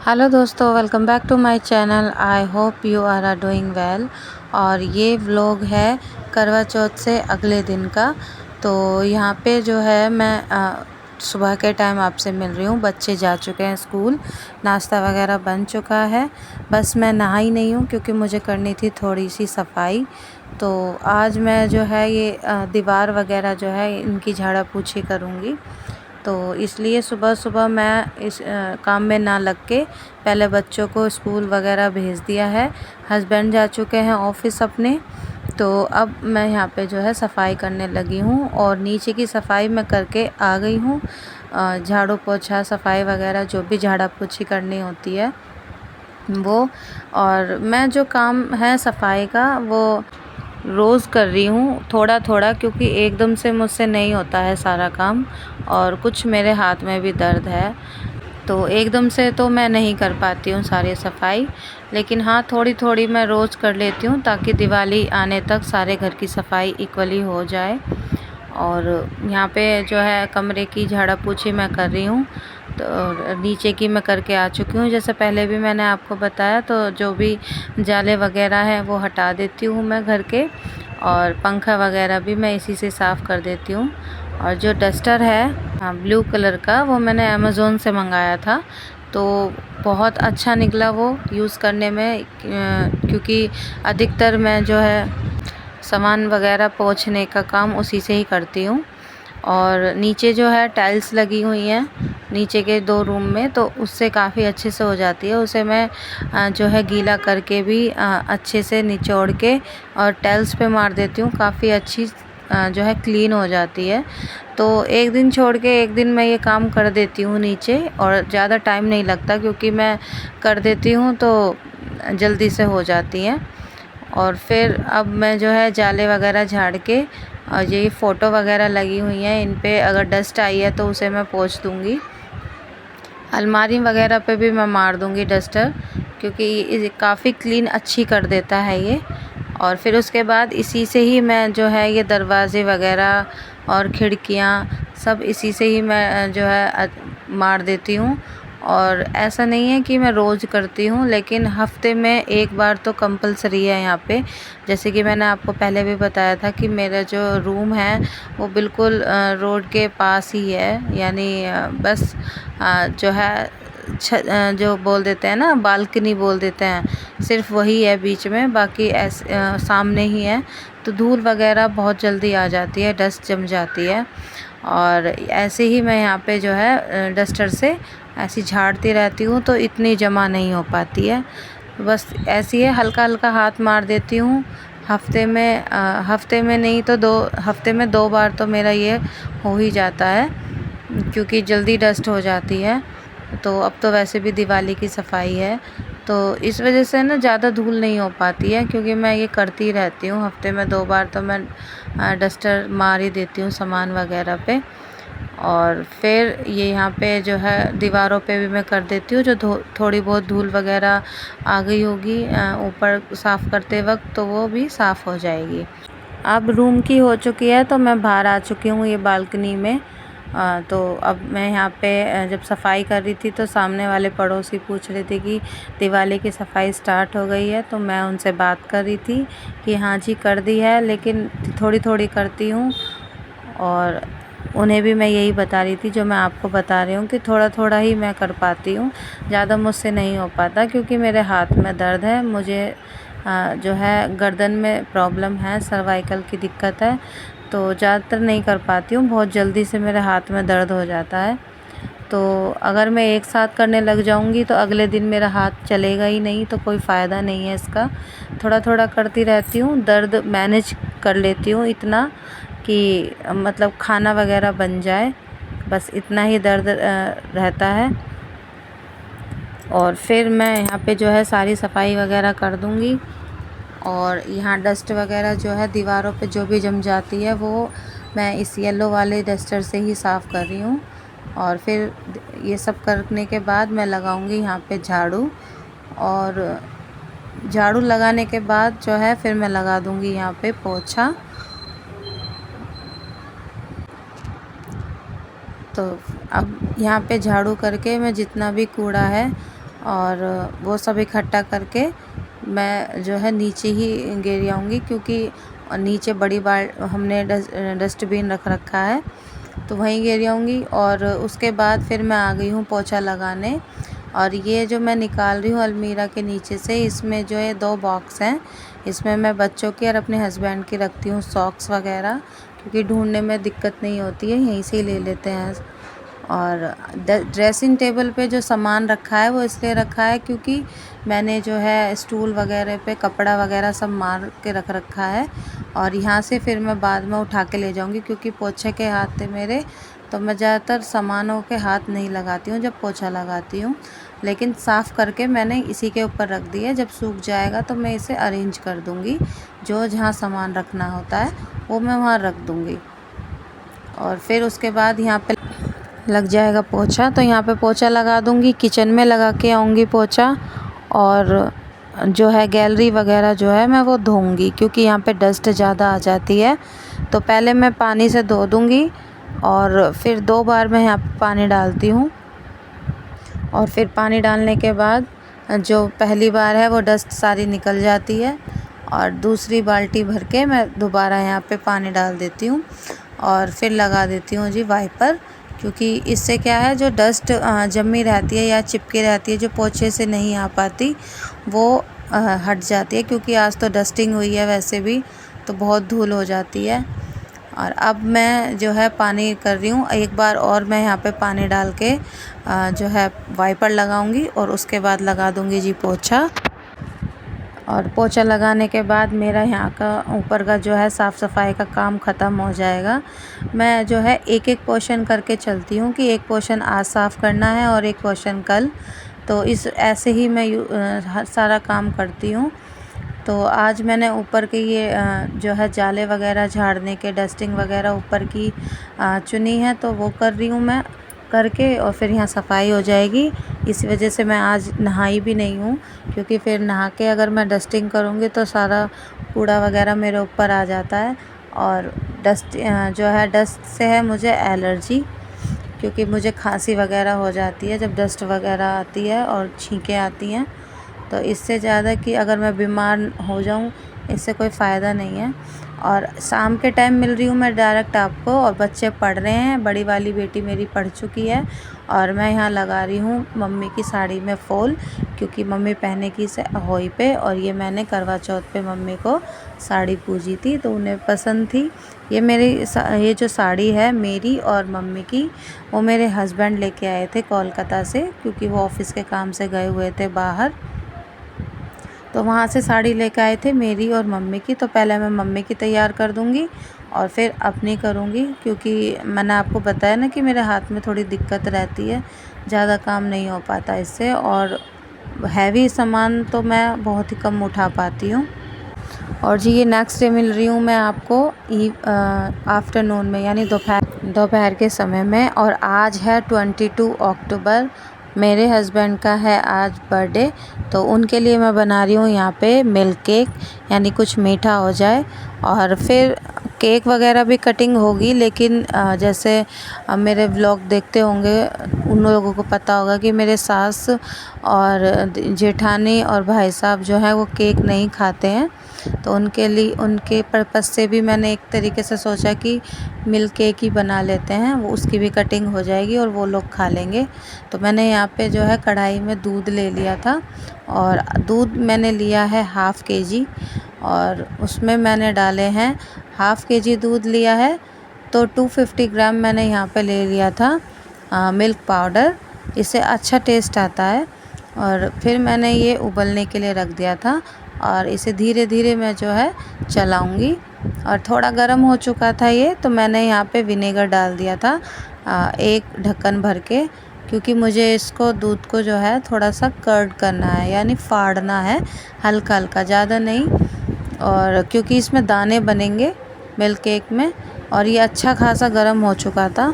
Hello दोस्तों, welcome back to my channel. I hope you are doing well. और ये vlog है करवा चौथ से अगले दिन का। तो यहाँ पे जो है मैं सुबह के टाइम आपसे मिल रही हूँ। बच्चे जा चुके हैं स्कूल, नाश्ता वगैरह बन चुका है। बस मैं नहाई नहीं हूँ क्योंकि मुझे करनी थी थोड़ी सी सफाई। तो आज मैं जो है ये दीवार वगैरह जो है इनकी झाड़ा पोछी करूँगी। तो इसलिए सुबह सुबह मैं इस काम में ना लग के पहले बच्चों को स्कूल वगैरह भेज दिया है। हस्बैंड जा चुके हैं ऑफिस अपने। तो अब मैं यहाँ पे जो है सफाई करने लगी हूँ और नीचे की सफाई मैं करके आ गई हूँ। झाड़ू पोछा सफाई वगैरह जो भी झाड़ा पोछी करनी होती है वो। और मैं जो काम है सफाई का वो रोज़ कर रही हूँ थोड़ा थोड़ा, क्योंकि एकदम से मुझसे नहीं होता है सारा काम और कुछ मेरे हाथ में भी दर्द है। तो एकदम से तो मैं नहीं कर पाती हूँ सारी सफाई, लेकिन हाँ थोड़ी थोड़ी मैं रोज़ कर लेती हूँ ताकि दिवाली आने तक सारे घर की सफाई इक्वली हो जाए। और यहाँ पे जो है कमरे की झाड़ा पोछी मैं कर रही हूँ। तो नीचे की मैं करके आ चुकी हूँ, जैसे पहले भी मैंने आपको बताया। तो जो भी जाले वगैरह हैं वो हटा देती हूँ मैं घर के, और पंखा वगैरह भी मैं इसी से साफ़ कर देती हूँ। और जो डस्टर है ब्लू कलर का, वो मैंने अमेज़ोन से मंगाया था। तो बहुत अच्छा निकला वो यूज़ करने में, क्योंकि अधिकतर मैं जो है सामान वगैरह पोंछने का काम उसी से ही करती हूँ। और नीचे जो है टाइल्स लगी हुई हैं नीचे के 2 रूम में, तो उससे काफ़ी अच्छे से हो जाती है। उसे मैं जो है गीला करके भी अच्छे से निचोड़ के और टाइल्स पे मार देती हूँ। काफ़ी अच्छी जो है क्लीन हो जाती है। तो एक दिन छोड़ के एक दिन मैं ये काम कर देती हूँ नीचे, और ज़्यादा टाइम नहीं लगता क्योंकि मैं कर देती हूँ तो जल्दी से हो जाती हैं। और फिर अब मैं जो है जाले वगैरह झाड़ के, और ये फ़ोटो वगैरह लगी हुई हैं, इन पे अगर डस्ट आई है तो उसे मैं पोंछ दूँगी। अलमारी वगैरह पे भी मैं मार दूँगी डस्टर, क्योंकि ये काफ़ी क्लीन अच्छी कर देता है ये। और फिर उसके बाद इसी से ही मैं जो है ये दरवाज़े वगैरह और खिड़कियाँ सब इसी से ही मैं जो है मार देती हूँ। और ऐसा नहीं है कि मैं रोज़ करती हूँ, लेकिन हफ़्ते में एक बार तो कंपलसरी है यहाँ पे। जैसे कि मैंने आपको पहले भी बताया था कि मेरा जो रूम है वो बिल्कुल रोड के पास ही है, यानी बस जो है जो बोल देते हैं ना बालकनी बोल देते हैं, सिर्फ वही है बीच में, बाकी ऐसे सामने ही है। तो धूल वगैरह बहुत जल्दी आ जाती है, डस्ट जम जाती है। और ऐसे ही मैं यहाँ पे जो है डस्टर से ऐसी झाड़ती रहती हूँ तो इतनी जमा नहीं हो पाती है। बस ऐसी है, हल्का हल्का हाथ मार देती हूँ। हफ्ते में नहीं तो 2 हफ्ते में 2 बार तो मेरा ये हो ही जाता है, क्योंकि जल्दी डस्ट हो जाती है। तो अब तो वैसे भी दिवाली की सफाई है, तो इस वजह से ना ज़्यादा धूल नहीं हो पाती है, क्योंकि मैं ये करती रहती हूँ। हफ्ते में 2 बार तो मैं डस्टर मार ही देती हूँ सामान वगैरह पे। और फिर ये यहाँ पे जो है दीवारों पे भी मैं कर देती हूँ, जो थोड़ी बहुत धूल वगैरह आ गई होगी ऊपर साफ़ करते वक्त, तो वो भी साफ़ हो जाएगी। अब रूम की हो चुकी है तो मैं बाहर आ चुकी हूँ ये बालकनी में। तो अब मैं यहाँ पे जब सफाई कर रही थी तो सामने वाले पड़ोसी पूछ रहे थे कि दिवाली की सफाई स्टार्ट हो गई है। तो मैं उनसे बात कर रही थी कि हाँ जी कर दी है, लेकिन थोड़ी थोड़ी करती हूँ। और उन्हें भी मैं यही बता रही थी जो मैं आपको बता रही हूँ कि थोड़ा थोड़ा ही मैं कर पाती हूँ, ज़्यादा मुझसे नहीं हो पाता, क्योंकि मेरे हाथ में दर्द है। मुझे जो है गर्दन में प्रॉब्लम है, सर्वाइकल की दिक्कत है, तो ज़्यादातर नहीं कर पाती हूँ। बहुत जल्दी से मेरे हाथ में दर्द हो जाता है। तो अगर मैं एक साथ करने लग जाऊँगी तो अगले दिन मेरा हाथ चलेगा ही नहीं, तो कोई फ़ायदा नहीं है इसका। थोड़ा थोड़ा करती रहती हूँ, दर्द मैनेज कर लेती हूँ इतना कि मतलब खाना वगैरह बन जाए, बस इतना ही दर्द रहता है। और फिर मैं यहाँ पे जो है सारी सफाई वगैरह कर दूँगी। और यहाँ डस्ट वगैरह जो है दीवारों पे जो भी जम जाती है वो मैं इस येलो वाले डस्टर से ही साफ़ कर रही हूँ। और फिर ये सब करने के बाद मैं लगाऊंगी यहाँ पे झाड़ू, और झाड़ू लगाने के बाद जो है फिर मैं लगा दूंगी यहाँ पे पोछा। तो अब यहाँ पे झाड़ू करके मैं जितना भी कूड़ा है और वो सब इकट्ठा करके मैं जो है नीचे ही गिर आऊँगी, क्योंकि नीचे बड़ी बार हमने डस्टबिन रख रखा है, तो वहीं गिर आऊँगी। और उसके बाद फिर मैं आ गई हूँ पोछा लगाने। और ये जो मैं निकाल रही हूँ अलमीरा के नीचे से, इसमें जो है 2 बॉक्स हैं। इसमें मैं बच्चों की और अपने हस्बैंड की रखती हूँ सॉक्स वगैरह, क्योंकि ढूंढने में दिक्कत नहीं होती है, यहीं से ही ले लेते हैं। और ड्रेसिंग टेबल पे जो सामान रखा है वो इसलिए रखा है क्योंकि मैंने जो है स्टूल वगैरह पे कपड़ा वगैरह सब मार के रख रखा है, और यहाँ से फिर मैं बाद में उठा के ले जाऊँगी, क्योंकि पोछे के हाथ थे मेरे, तो मैं ज़्यादातर सामानों के हाथ नहीं लगाती हूँ जब पोछा लगाती हूँ। लेकिन साफ़ करके मैंने इसी के ऊपर रख दिया, जब सूख जाएगा तो मैं इसे अरेंज कर दूँगी, जो जहाँ सामान रखना होता है वो मैं वहाँ रख दूँगी। और फिर उसके बाद यहाँ पे लग जाएगा पोछा, तो यहाँ पे पोछा लगा दूँगी, किचन में लगा के आऊँगी पोछा। और जो है गैलरी वगैरह जो है मैं वो धोऊँगी, क्योंकि यहाँ पे डस्ट ज़्यादा आ जाती है, तो पहले मैं पानी से धो दूँगी और फिर 2 बार मैं यहाँ पे पानी डालती हूँ। और फिर पानी डालने के बाद जो पहली बार है वो डस्ट सारी निकल जाती है, और दूसरी बाल्टी भर के मैं दोबारा यहाँ पे पानी डाल देती हूँ और फिर लगा देती हूँ जी वाइपर, क्योंकि इससे क्या है जो डस्ट जमी रहती है या चिपकी रहती है जो पोछे से नहीं आ पाती, वो हट जाती है, क्योंकि आज तो डस्टिंग हुई है वैसे भी, तो बहुत धूल हो जाती है। और अब मैं जो है पानी कर रही हूँ, एक बार और मैं यहाँ पे पानी डाल के जो है वाइपर लगाऊंगी और उसके बाद लगा दूंगी जी पोछा। और पोछा लगाने के बाद मेरा यहाँ का ऊपर का जो है साफ़ सफाई का काम ख़त्म हो जाएगा। मैं जो है एक एक पोर्शन करके चलती हूँ कि एक पोर्शन आज साफ़ करना है और एक पोर्शन कल, तो इस ऐसे ही मैं हर सारा काम करती हूँ। तो आज मैंने ऊपर के ये जो है जाले वगैरह झाड़ने के, डस्टिंग वगैरह ऊपर की चुनी है, तो वो कर रही हूँ मैं करके, और फिर यहाँ सफाई हो जाएगी। इस वजह से मैं आज नहाई भी नहीं हूँ, क्योंकि फिर नहा के अगर मैं डस्टिंग करूँगी तो सारा कूड़ा वगैरह मेरे ऊपर आ जाता है। और डस्ट जो है डस्ट से है मुझे एलर्जी, क्योंकि मुझे खांसी वगैरह हो जाती है जब डस्ट वगैरह आती है और छींकें आती हैं, तो इससे ज़्यादा कि अगर मैं बीमार हो जाऊँ इससे कोई फ़ायदा नहीं है। और शाम के टाइम मिल रही हूँ मैं डायरेक्ट आपको, और बच्चे पढ़ रहे हैं, बड़ी वाली बेटी मेरी पढ़ चुकी है, और मैं यहाँ लगा रही हूँ मम्मी की साड़ी में फॉल, क्योंकि मम्मी पहने की से होई पे, और ये मैंने करवा चौथ पे मम्मी को साड़ी पूजी थी तो उन्हें पसंद थी। ये जो साड़ी है मेरी और मम्मी की, वो मेरे हस्बैंड लेके आए थे कोलकाता से, क्योंकि वो ऑफिस के काम से गए हुए थे बाहर, तो वहाँ से साड़ी लेकर आए थे मेरी और मम्मी की। तो पहले मैं मम्मी की तैयार कर दूँगी और फिर अपनी करूँगी, क्योंकि मैंने आपको बताया ना कि मेरे हाथ में थोड़ी दिक्कत रहती है, ज़्यादा काम नहीं हो पाता इससे, और हैवी सामान तो मैं बहुत ही कम उठा पाती हूँ। और जी ये नेक्स्ट डे मिल रही हूँ मैं आपको आफ्टरनून में, यानी दोपहर के समय में। और आज है 22 अक्टूबर, मेरे हस्बैंड का है आज बर्थडे, तो उनके लिए मैं बना रही हूँ यहाँ पे मिल्क केक, यानी कुछ मीठा हो जाए। और फिर केक वगैरह भी कटिंग होगी, लेकिन जैसे मेरे व्लॉग देखते होंगे उन लोगों को पता होगा कि मेरे सास और जेठानी और भाई साहब जो है वो केक नहीं खाते हैं, तो उनके लिए, उनके पर्पज़ से भी मैंने एक तरीके से सोचा कि मिल्क केक ही बना लेते हैं, वो उसकी भी कटिंग हो जाएगी और वो लोग खा लेंगे। तो मैंने यहाँ पे जो है कढ़ाई में दूध ले लिया था, और दूध मैंने लिया है हाफ़ केजी, और उसमें मैंने डाले हैं हाफ़ केजी दूध लिया है, तो 250 ग्राम मैंने यहाँ पे ले लिया था मिल्क पाउडर, इससे अच्छा टेस्ट आता है। और फिर मैंने ये उबलने के लिए रख दिया था, और इसे धीरे धीरे मैं जो है चलाऊंगी। और थोड़ा गर्म हो चुका था ये, तो मैंने यहाँ पे विनेगर डाल दिया था एक ढक्कन भर के, क्योंकि मुझे इसको दूध को जो है थोड़ा सा कर्ड करना है, यानी फाड़ना है हल्का हल्का, ज़्यादा नहीं। और क्योंकि इसमें दाने बनेंगे मिल्क केक में, और ये अच्छा खासा गर्म हो चुका था,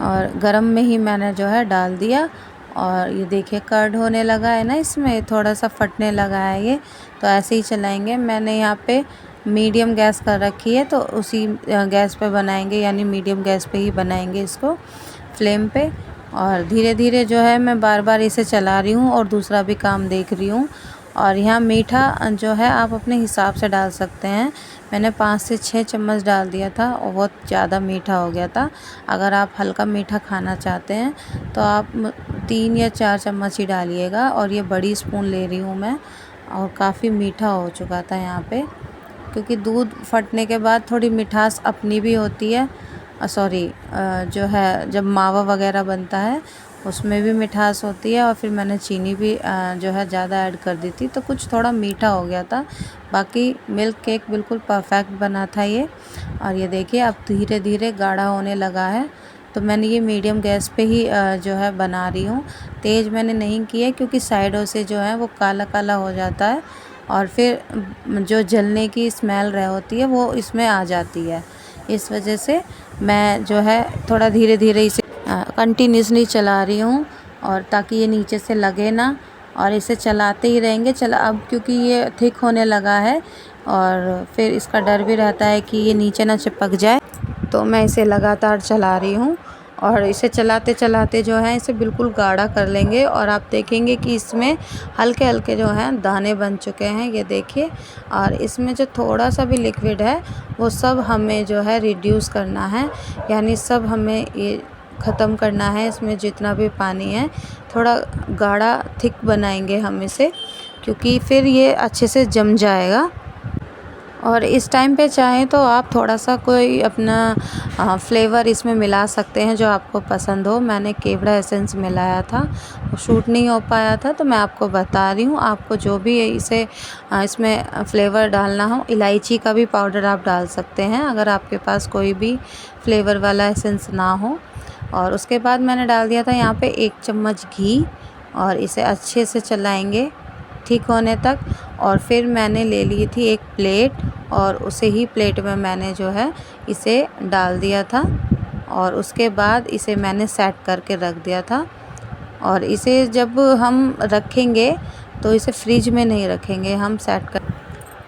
और गर्म में ही मैंने जो है डाल दिया। और ये देखिए कर्ड होने लगा है ना, इसमें थोड़ा सा फटने लगा है ये, तो ऐसे ही चलाएंगे। मैंने यहाँ पे मीडियम गैस कर रखी है, तो उसी गैस पे बनाएंगे, यानी मीडियम गैस पे ही बनाएंगे इसको, फ्लेम पे। और धीरे धीरे जो है मैं बार बार इसे चला रही हूँ और दूसरा भी काम देख रही हूँ। और यहाँ मीठा जो है आप अपने हिसाब से डाल सकते हैं। मैंने 5 से 6 चम्मच डाल दिया था और बहुत ज़्यादा मीठा हो गया था। अगर आप हल्का मीठा खाना चाहते हैं तो आप 3 या 4 चम्मच ही डालिएगा। और ये बड़ी स्पून ले रही हूँ मैं, और काफ़ी मीठा हो चुका था यहाँ पे, क्योंकि दूध फटने के बाद थोड़ी मिठास अपनी भी होती है। सॉरी, जो है जब मावा वगैरह बनता है उसमें भी मिठास होती है। और फिर मैंने चीनी भी जो है ज़्यादा ऐड कर दी थी, तो कुछ थोड़ा मीठा हो गया था। बाकी मिल्क केक बिल्कुल परफेक्ट बना था ये। और ये देखिए अब धीरे धीरे गाढ़ा होने लगा है। तो मैंने ये मीडियम गैस पे ही जो है बना रही हूँ। तेज़ मैंने नहीं किया क्योंकि साइडों से जो है वो काला काला हो जाता है और फिर जो जलने की स्मेल रह होती है वो इसमें आ जाती है। इस वजह से मैं जो है थोड़ा धीरे धीरे इसे कंटिन्यूसली चला रही हूँ, और ताकि ये नीचे से लगे ना। और इसे चलाते ही रहेंगे। चला अब क्योंकि ये थिक होने लगा है और फिर इसका डर भी रहता है कि ये नीचे ना चिपक जाए, तो मैं इसे लगातार चला रही हूँ। और इसे चलाते चलाते जो है इसे बिल्कुल गाढ़ा कर लेंगे। और आप देखेंगे कि इसमें हल्के हल्के जो हैं दाने बन चुके हैं, ये देखिए। और इसमें जो थोड़ा सा भी लिक्विड है वो सब हमें जो है रिड्यूस करना है, यानी सब हमें ये ख़त्म करना है। इसमें जितना भी पानी है थोड़ा गाढ़ा थिक बनाएंगे हम इसे, क्योंकि फिर ये अच्छे से जम जाएगा। और इस टाइम पे चाहें तो आप थोड़ा सा कोई अपना फ्लेवर इसमें मिला सकते हैं जो आपको पसंद हो। मैंने केवड़ा एसेंस मिलाया था, वो शूट नहीं हो पाया था, तो मैं आपको बता रही हूँ। आपको जो भी इसे इसमें फ्लेवर डालना हो, इलायची का भी पाउडर आप डाल सकते हैं अगर आपके पास कोई भी फ्लेवर वाला एसेंस ना हो। और उसके बाद मैंने डाल दिया था यहाँ पे 1 चम्मच घी, और इसे अच्छे से चलाएंगे ठीक होने तक। और फिर मैंने ले ली थी एक प्लेट, और उसे ही प्लेट में मैंने जो है इसे डाल दिया था। और उसके बाद इसे मैंने सेट करके रख दिया था। और इसे जब हम रखेंगे तो इसे फ्रिज में नहीं रखेंगे, हम सेट कर,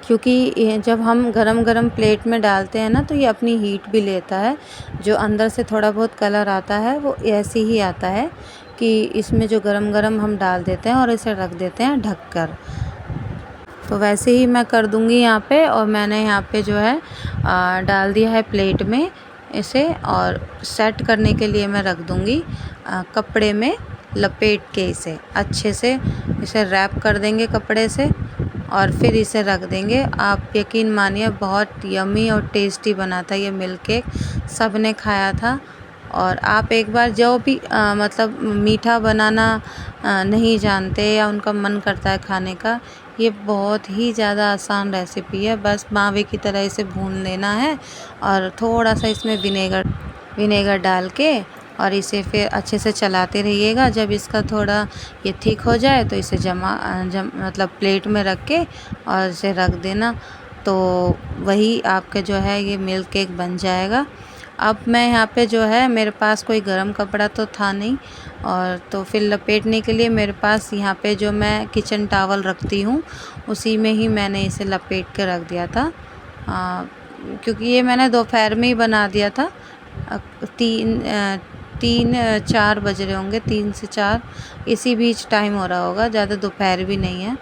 क्योंकि ये जब हम गरम गरम प्लेट में डालते हैं ना तो ये अपनी हीट भी लेता है। जो अंदर से थोड़ा बहुत कलर आता है वो ऐसे ही आता है कि इसमें जो गरम गरम हम डाल देते हैं और इसे रख देते हैं ढककर। तो वैसे ही मैं कर दूंगी यहाँ पे। और मैंने यहाँ पे जो है डाल दिया है प्लेट में इसे, और सेट करने के लिए मैं रख दूंगी कपड़े में लपेट के। इसे अच्छे से इसे रैप कर देंगे कपड़े से, और फिर इसे रख देंगे। आप यकीन मानिए बहुत यमी और टेस्टी बना था ये मिल्क केक, सब ने खाया था। और आप एक बार जो भी मतलब मीठा बनाना नहीं जानते या उनका मन करता है खाने का, ये बहुत ही ज़्यादा आसान रेसिपी है। बस मावे की तरह इसे भून लेना है, और थोड़ा सा इसमें विनेगर डाल के, और इसे फिर अच्छे से चलाते रहिएगा। जब इसका थोड़ा ये थिक हो जाए तो इसे मतलब प्लेट में रख के और इसे रख देना। तो वही आपके जो है ये मिल्क केक बन जाएगा। अब मैं यहाँ पे जो है, मेरे पास कोई गरम कपड़ा तो था नहीं, और तो फिर लपेटने के लिए मेरे पास यहाँ पे जो मैं किचन टॉवल रखती हूँ उसी में ही मैंने इसे लपेट के रख दिया था। क्योंकि ये मैंने दोपहर में ही बना दिया था। 3-4 बज रहे होंगे, 3 से 4 इसी बीच टाइम हो रहा होगा, ज़्यादा दोपहर भी नहीं है।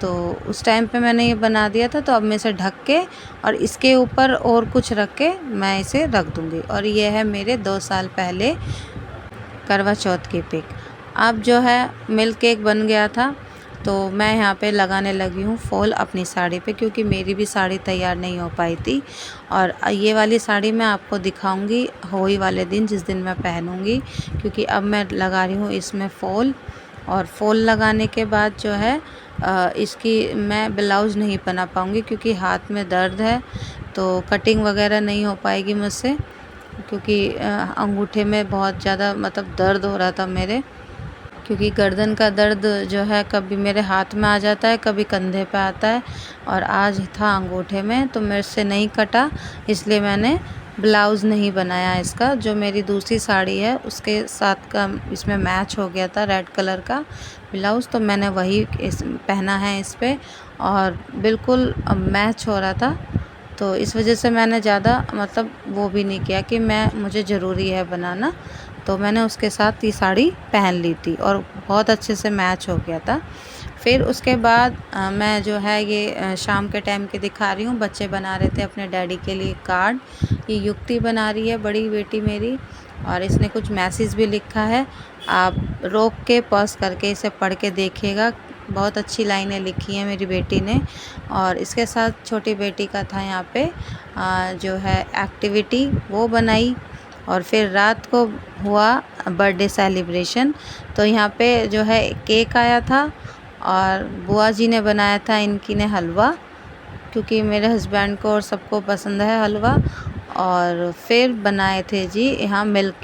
तो उस टाइम पे मैंने ये बना दिया था। तो अब मैं इसे ढक के और इसके ऊपर और कुछ रख के मैं इसे रख दूँगी। और ये है मेरे 2 साल पहले करवा चौथ की पिक। अब जो है मिल्क केक बन गया था, तो मैं यहाँ पे लगाने लगी हूँ फॉल अपनी साड़ी पे, क्योंकि मेरी भी साड़ी तैयार नहीं हो पाई थी। और ये वाली साड़ी मैं आपको दिखाऊंगी होली वाले दिन, जिस दिन मैं पहनूंगी, क्योंकि अब मैं लगा रही हूँ इसमें फॉल। और फॉल लगाने के बाद जो है इसकी मैं ब्लाउज़ नहीं बना पाऊँगी, क्योंकि हाथ में दर्द है, तो कटिंग वगैरह नहीं हो पाएगी मुझसे, क्योंकि अंगूठे में बहुत ज़्यादा मतलब दर्द हो रहा था मेरे। क्योंकि गर्दन का दर्द जो है कभी मेरे हाथ में आ जाता है, कभी कंधे पे आता है, और आज था अंगूठे में, तो मेरे से नहीं कटा, इसलिए मैंने ब्लाउज़ नहीं बनाया इसका। जो मेरी दूसरी साड़ी है उसके साथ का इसमें मैच हो गया था रेड कलर का ब्लाउज़, तो मैंने वही पहना है इस पर, और बिल्कुल मैच हो रहा था। तो इस वजह से मैंने ज़्यादा मतलब वो भी नहीं किया कि मुझे ज़रूरी है बनाना। तो मैंने उसके साथ ये साड़ी पहन ली थी और बहुत अच्छे से मैच हो गया था। फिर उसके बाद मैं जो है ये शाम के टाइम के दिखा रही हूँ। बच्चे बना रहे थे अपने डैडी के लिए कार्ड। ये युक्ति बना रही है, बड़ी बेटी मेरी, और इसने कुछ मैसेज भी लिखा है। आप रोक के पॉज़ करके इसे पढ़ के देखिएगा, बहुत अच्छी लाइनें लिखी हैं मेरी बेटी ने। और इसके साथ छोटी बेटी का था यहाँ पे जो है एक्टिविटी, वो बनाई। और फिर रात को हुआ बर्थडे सेलिब्रेशन। तो यहाँ पे जो है केक आया था और बुआ जी ने बनाया था, इनकी ने हलवा, क्योंकि मेरे हस्बैंड को और सबको पसंद है हलवा। और फिर बनाए थे जी यहाँ मिल्क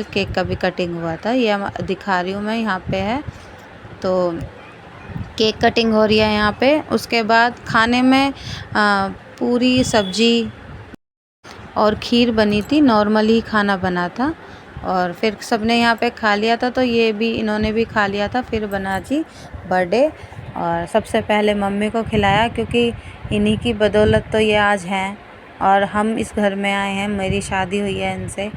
केक का भी कटिंग हुआ था। ये दिखा रही हूँ मैं, यहाँ पे है। तो केक कटिंग हो रही है यहाँ पे। उसके बाद खाने में पूरी सब्जी और खीर बनी थी, नॉर्मली खाना बना था। और फिर सबने यहाँ पे खा लिया था, तो ये भी, इन्होंने भी खा लिया था। फिर बना जी बर्थडे, और सबसे पहले मम्मी को खिलाया, क्योंकि इन्हीं की बदौलत तो ये आज हैं और हम इस घर में आए हैं। मेरी शादी हुई है इनसे,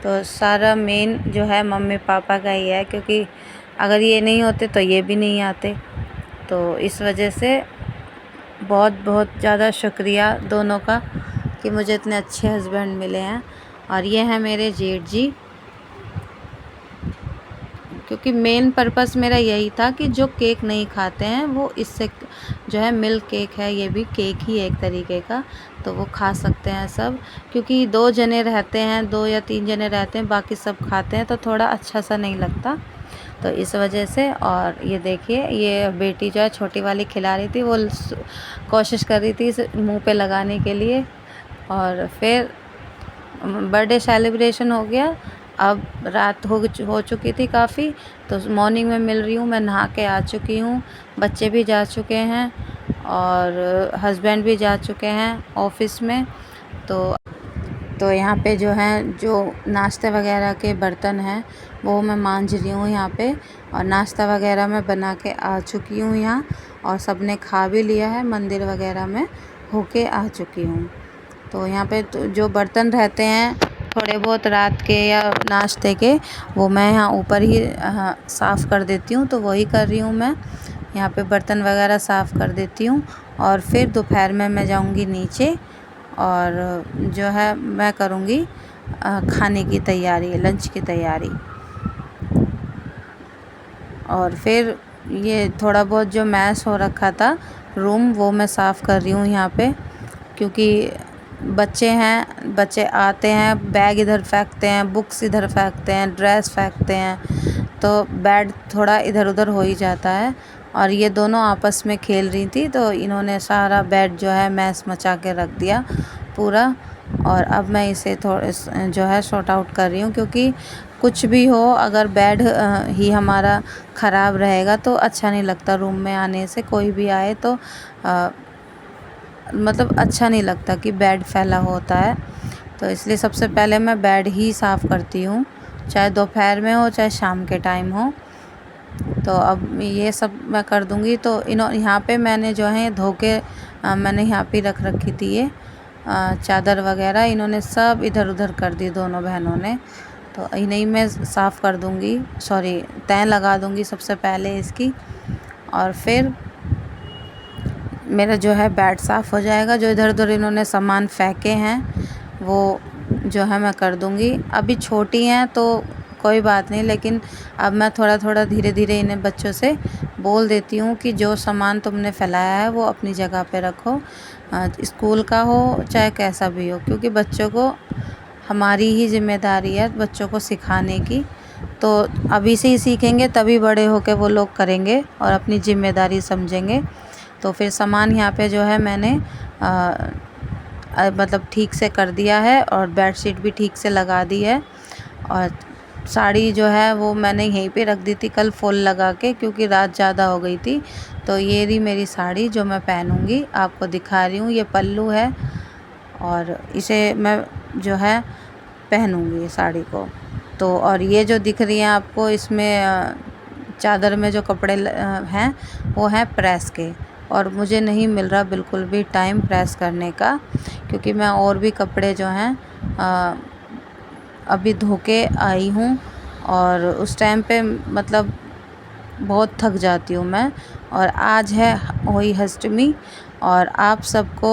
तो सारा मेन जो है मम्मी पापा का ही है, क्योंकि अगर ये नहीं होते तो ये भी नहीं आते। तो इस वजह से बहुत बहुत ज़्यादा शुक्रिया दोनों का कि मुझे इतने अच्छे हस्बैंड मिले हैं। और ये हैं मेरे जेठ जी, क्योंकि मेन पर्पस मेरा यही था कि जो केक नहीं खाते हैं वो इससे जो है मिल्क केक है, ये भी केक ही है एक तरीके का, तो वो खा सकते हैं सब। क्योंकि 2 जने रहते हैं, 2 या 3 जने रहते हैं, बाकी सब खाते हैं, तो थोड़ा अच्छा सा नहीं लगता, तो इस वजह से। और ये देखिए, ये बेटी जो है छोटी वाली खिला रही थी, वो कोशिश कर रही थी इसे मुँह पे लगाने के लिए। और फिर बर्थडे सेलिब्रेशन हो गया। अब रात हो चुकी थी काफ़ी, तो मॉर्निंग में मिल रही हूँ, मैं नहा के आ चुकी हूँ, बच्चे भी जा चुके हैं और हस्बैंड भी जा चुके हैं ऑफिस में। तो यहाँ पे जो है, जो नाश्ते वगैरह के बर्तन हैं वो मैं मांज रही हूँ यहाँ पे, और नाश्ता वगैरह मैं बना के आ चुकी हूँ यहाँ, और सबने खा भी लिया है, मंदिर वगैरह में होके आ चुकी हूँ। तो यहाँ पे तो जो बर्तन रहते हैं थोड़े बहुत रात के या नाश्ते के, वो मैं यहाँ ऊपर ही साफ़ कर देती हूँ, तो वही कर रही हूँ मैं। यहाँ पे बर्तन वगैरह साफ़ कर देती हूँ, और फिर दोपहर में मैं जाऊँगी नीचे, और जो है मैं करूँगी खाने की तैयारी, लंच की तैयारी। और फिर ये थोड़ा बहुत जो मैस हो रखा था रूम, वो मैं साफ़ कर रही हूँ यहाँ पे, क्योंकि बच्चे हैं, बच्चे आते हैं, बैग इधर फेंकते हैं, बुक्स इधर फेंकते हैं, ड्रेस फेंकते हैं, तो बेड थोड़ा इधर उधर हो ही जाता है। और ये दोनों आपस में खेल रही थी, तो इन्होंने सारा बेड जो है मैस मचा के रख दिया पूरा। और अब मैं इसे थोड़ा जो है सॉर्ट आउट कर रही हूँ, क्योंकि कुछ भी हो, अगर बेड ही हमारा ख़राब रहेगा तो अच्छा नहीं लगता। रूम में आने से कोई भी आए तो मतलब अच्छा नहीं लगता कि बेड फैला होता है। तो इसलिए सबसे पहले मैं बेड ही साफ़ करती हूँ, चाहे दोपहर में हो चाहे शाम के टाइम हो। तो अब ये सब मैं कर दूँगी। तो यहाँ पे मैंने जो है धो के मैंने यहाँ पे रख रखी थी ये चादर वगैरह, इन्होंने सब इधर उधर कर दी दोनों बहनों ने। तो इन्हीं में साफ़ कर दूँगी, सॉरी तय लगा दूँगी सबसे पहले इसकी, और फिर मेरा जो है बेड साफ़ हो जाएगा। जो इधर उधर इन्होंने सामान फेंके हैं वो जो है मैं कर दूँगी। अभी छोटी हैं तो कोई बात नहीं, लेकिन अब मैं थोड़ा थोड़ा धीरे धीरे इन्हें बच्चों से बोल देती हूँ कि जो सामान तुमने फैलाया है वो अपनी जगह पे रखो, स्कूल का हो चाहे कैसा भी हो, क्योंकि बच्चों को हमारी ही जिम्मेदारी है बच्चों को सिखाने की। तो अभी से ही सीखेंगे तभी बड़े होकर वो लोग करेंगे और अपनी ज़िम्मेदारी समझेंगे। तो फिर सामान यहाँ पे जो है मैंने मतलब ठीक से कर दिया है, और बेडशीट भी ठीक से लगा दी है। और साड़ी जो है वो मैंने यहीं पे रख दी थी कल फॉल लगा के, क्योंकि रात ज़्यादा हो गई थी। तो ये रही मेरी साड़ी जो मैं पहनूँगी, आपको दिखा रही हूँ। ये पल्लू है और इसे मैं जो है पहनूँगी साड़ी को। तो और ये जो दिख रही है आपको, इसमें चादर में जो कपड़े हैं वो हैं प्रेस के, और मुझे नहीं मिल रहा बिल्कुल भी टाइम प्रेस करने का, क्योंकि मैं और भी कपड़े जो हैं अभी धो के आई हूँ और उस टाइम पे मतलब बहुत थक जाती हूँ मैं। और आज है होली अष्टमी और आप सबको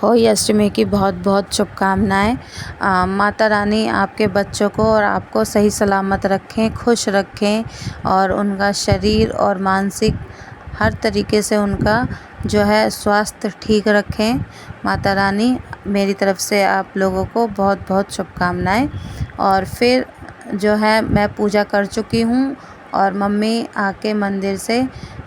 होली अष्टमी की बहुत बहुत शुभकामनाएँ। माता रानी आपके बच्चों को और आपको सही सलामत रखें, खुश रखें और उनका शरीर और मानसिक हर तरीके से उनका जो है स्वास्थ्य ठीक रखें। माता रानी मेरी तरफ से आप लोगों को बहुत बहुत शुभकामनाएँ। और फिर जो है मैं पूजा कर चुकी हूँ और मम्मी आके मंदिर से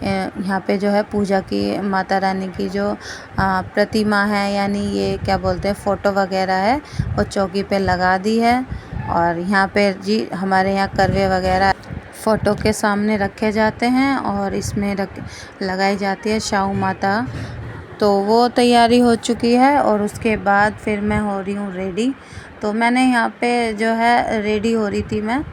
यहाँ पे जो है पूजा की माता रानी की जो प्रतिमा है, यानी ये क्या बोलते हैं, फ़ोटो वगैरह है, वो चौकी पे लगा दी है। और यहाँ पे जी हमारे यहाँ करवे वगैरह फ़ोटो के सामने रखे जाते हैं और इसमें लगाई जाती है शाहू माता। तो वो तैयारी हो चुकी है और उसके बाद फिर मैं हो रही हूँ रेडी। तो मैंने यहाँ पे जो है रेडी हो रही थी मैं,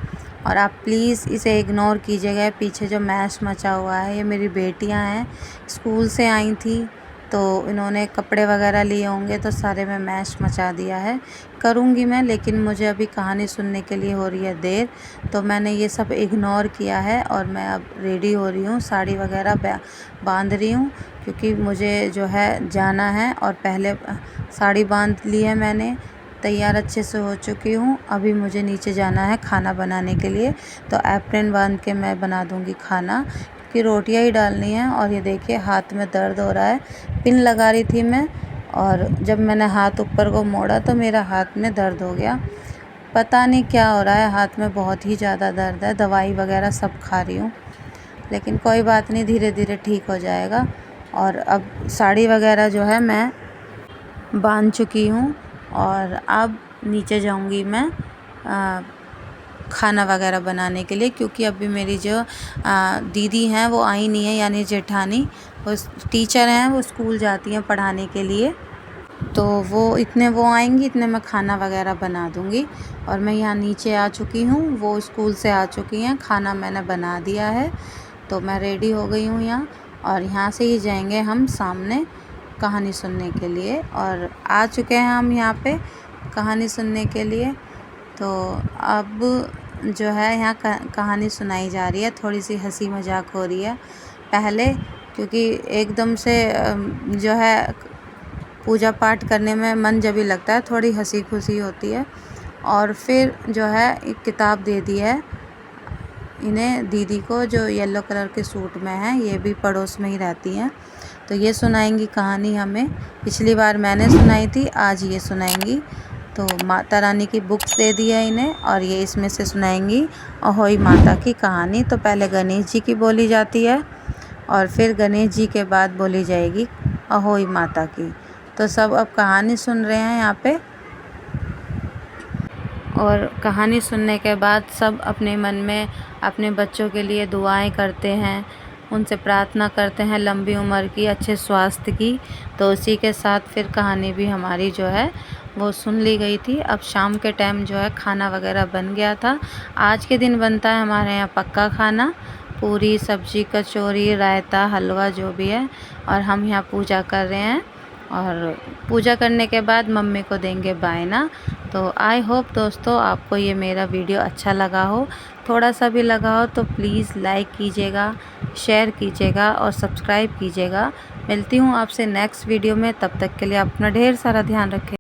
और आप प्लीज़ इसे इग्नोर कीजिएगा। पीछे जो मैश मचा हुआ है, ये मेरी बेटियां हैं, स्कूल से आई थी तो इन्होंने कपड़े वगैरह लिए होंगे तो सारे में मैश मचा दिया है। करूँगी मैं, लेकिन मुझे अभी कहानी सुनने के लिए हो रही है देर, तो मैंने ये सब इग्नोर किया है और मैं अब रेडी हो रही हूँ, साड़ी वगैरह बांध रही हूँ क्योंकि मुझे जो है जाना है। और पहले साड़ी बांध ली है मैंने, तैयार अच्छे से हो चुकी हूँ। अभी मुझे नीचे जाना है खाना बनाने के लिए, तो एप्रन बांध के मैं बना दूँगी खाना क्योंकि रोटियां ही डालनी है। और ये देखिए हाथ में दर्द हो रहा है, पिन लगा रही थी मैं और जब मैंने हाथ ऊपर को मोड़ा तो मेरा हाथ में दर्द हो गया। पता नहीं क्या हो रहा है, हाथ में बहुत ही ज़्यादा दर्द है। दवाई वगैरह सब खा रही हूँ, लेकिन कोई बात नहीं, धीरे धीरे ठीक हो जाएगा। और अब साड़ी वगैरह जो है मैं बांध चुकी हूँ और अब नीचे जाऊँगी मैं खाना वगैरह बनाने के लिए, क्योंकि अभी मेरी जो दीदी हैं वो आई नहीं है, यानी जेठानी, वो टीचर हैं, वो स्कूल जाती हैं पढ़ाने के लिए। तो वो आएंगी, इतने मैं खाना वगैरह बना दूँगी। और मैं यहाँ नीचे आ चुकी हूँ, वो स्कूल से आ चुकी हैं, खाना मैंने बना दिया है, तो मैं रेडी हो गई हूँ यहाँ। और यहाँ से ही जाएंगे हम सामने कहानी सुनने के लिए, और आ चुके हैं हम यहाँ पे कहानी सुनने के लिए। तो अब जो है यहाँ कहानी सुनाई जा रही है, थोड़ी सी हंसी मजाक हो रही है पहले, क्योंकि एकदम से जो है पूजा पाठ करने में मन जब भी लगता है थोड़ी हंसी खुशी होती है। और फिर जो है एक किताब दे दी है इन्हें, दीदी को, जो येलो कलर के सूट में है, ये भी पड़ोस में ही रहती हैं, तो ये सुनाएंगी कहानी हमें। पिछली बार मैंने सुनाई थी, आज ये सुनाएंगी। तो माता रानी की बुक्स दे दी है इन्हें और ये इसमें से सुनाएंगी अहोई माता की कहानी। तो पहले गणेश जी की बोली जाती है और फिर गणेश जी के बाद बोली जाएगी अहोई माता की। तो सब अब कहानी सुन रहे हैं यहाँ पे, और कहानी सुनने के बाद सब अपने मन में अपने बच्चों के लिए दुआएं करते हैं, उनसे प्रार्थना करते हैं लंबी उम्र की, अच्छे स्वास्थ्य की। तो उसी के साथ फिर कहानी भी हमारी जो है वो सुन ली गई थी। अब शाम के टाइम जो है खाना वगैरह बन गया था। आज के दिन बनता है हमारे यहाँ पक्का खाना, पूरी सब्जी, कचौरी, रायता, हलवा, जो भी है। और हम यहाँ पूजा कर रहे हैं और पूजा करने के बाद मम्मी को देंगे बायना। तो आई होप दोस्तों आपको ये मेरा वीडियो अच्छा लगा हो, थोड़ा सा भी लगा हो तो प्लीज़ लाइक कीजिएगा, शेयर कीजिएगा और सब्सक्राइब कीजिएगा। मिलती हूँ आपसे नेक्स्ट वीडियो में, तब तक के लिए अपना ढेर सारा ध्यान रखें।